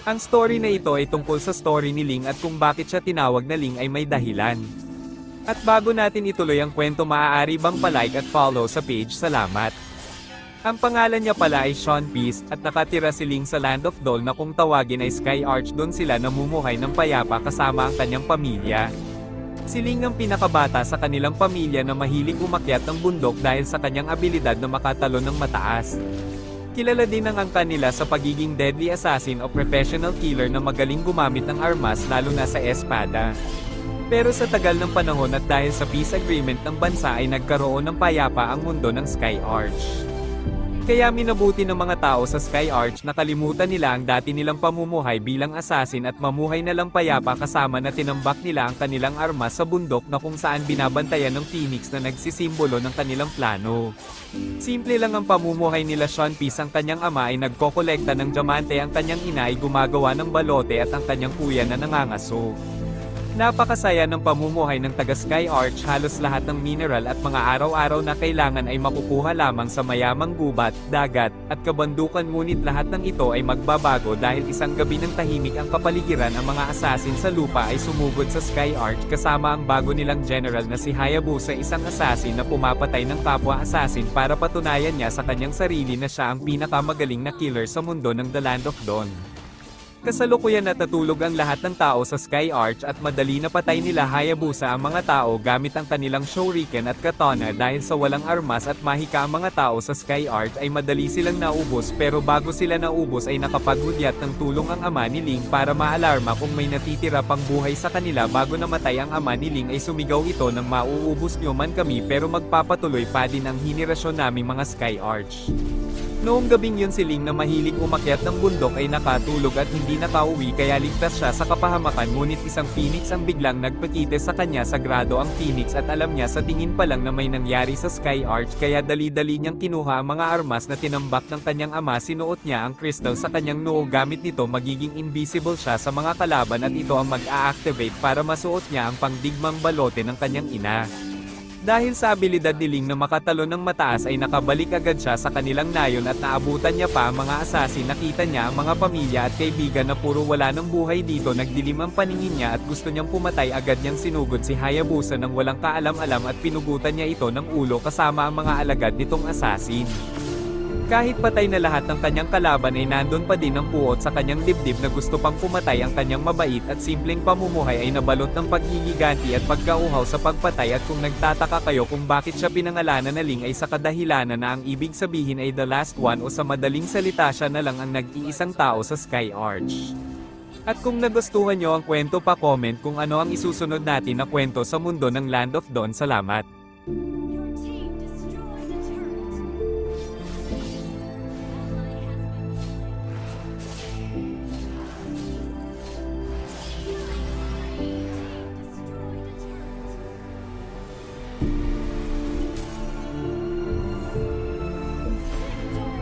Ang story na ito ay tungkol sa story ni Ling at kung bakit siya tinawag na Ling ay may dahilan. At bago natin ituloy ang kwento, maaari bang palike at follow sa page? Salamat. Ang pangalan niya pala ay Sean Beast at nakatira si Ling sa Land of Dol na kung tawagin ay Sky Arch. Doon sila namumuhay ng payapa kasama ang kanyang pamilya. Si Ling ang pinakabata sa kanilang pamilya na mahilig umakyat ng bundok dahil sa kanyang abilidad na makatalon ng mataas. Kilala din ang angka nila sa pagiging deadly assassin o professional killer na magaling gumamit ng armas lalo na sa espada. Pero sa tagal ng panahon at dahil sa peace agreement ng bansa ay nagkaroon ng payapa ang mundo ng Sky Arch. Kaya minabuti ng mga tao sa Sky Arch na kalimutan nila ang dati nilang pamumuhay bilang assassin at mamuhay na lang payapa kasama na tinambak nila ang kanilang armas sa bundok na kung saan binabantayan ng Phoenix na nagsisimbolo ng kanilang plano. Simple lang ang pamumuhay nila. Sean Peace ang kanyang ama ay nagkokolekta ng diamante, ang kanyang ina ay gumagawa ng balote at ang kanyang kuya na nangangaso. Napakasaya ng pamumuhay ng taga Sky Arch. Halos lahat ng mineral at mga araw-araw na kailangan ay makukuha lamang sa mayamang gubat, dagat, at kabandukan, ngunit lahat ng ito ay magbabago dahil isang gabi ng tahimik ang kapaligiran. Ang mga assassin sa lupa ay sumugod sa Sky Arch kasama ang bago nilang general na si Hayabusa, isang assassin na pumapatay ng kapwa assassin para patunayan niya sa kanyang sarili na siya ang pinakamagaling na killer sa mundo ng The Land of Dawn. Kasalukuyan natutulog ang lahat ng tao sa Sky Arch at madali na patay nila Hayabusa ang mga tao gamit ang kanilang shuriken at katana. Dahil sa walang armas at mahika ang mga tao sa Sky Arch ay madali silang naubos, pero bago sila naubos ay nakapaghudyat ng tulong ang ama ni Ling para maalarma kung may natitira pang buhay sa kanila. Bago namatay ang ama ni Ling ay sumigaw ito ng mauubos nyo man kami pero magpapatuloy pa din ang henerasyon naming mga Sky Arch. Noong gabing yun, si Ling na mahilig umakyat ng bundok ay nakatulog at hindi nakauwi kaya ligtas siya sa kapahamakan, ngunit isang Phoenix ang biglang nagpakita sa kanya. Sagrado ang Phoenix at alam niya sa tingin pa lang na may nangyari sa Sky Arch kaya dali-dali niyang kinuha ang mga armas na tinambak ng kanyang ama. Sinuot niya ang crystal sa kanyang noo, gamit nito magiging invisible siya sa mga kalaban at ito ang mag-a-activate para masuot niya ang pangdigmang balote ng kanyang ina. Dahil sa abilidad ni Ling na makatalon ng mataas ay nakabalik agad siya sa kanilang nayon at naabutan niya pa ang mga assassin. Nakita niya ang mga pamilya at kaibigan na puro wala ng buhay dito. Nagdilim ang paningin niya at gusto niyang pumatay. Agad niyang sinugod si Hayabusa nang walang kaalam-alam at pinugutan niya ito ng ulo kasama ang mga alagad nitong assassin. Kahit patay na lahat ng kanyang kalaban ay nandun pa din ang puot sa kanyang dibdib na gusto pang pumatay. Ang kanyang mabait at simpleng pamumuhay ay nabalot ng paghihiganti at pagkauhaw sa pagpatay. At kung nagtataka kayo kung bakit siya pinangalanan na Ling ay sa kadahilanan na ang ibig sabihin ay the last one, o sa madaling salita siya na lang ang nag-iisang tao sa Sky Arch. At kung nagustuhan nyo ang kwento, pa-comment kung ano ang isusunod natin na kwento sa mundo ng Land of Dawn. Salamat!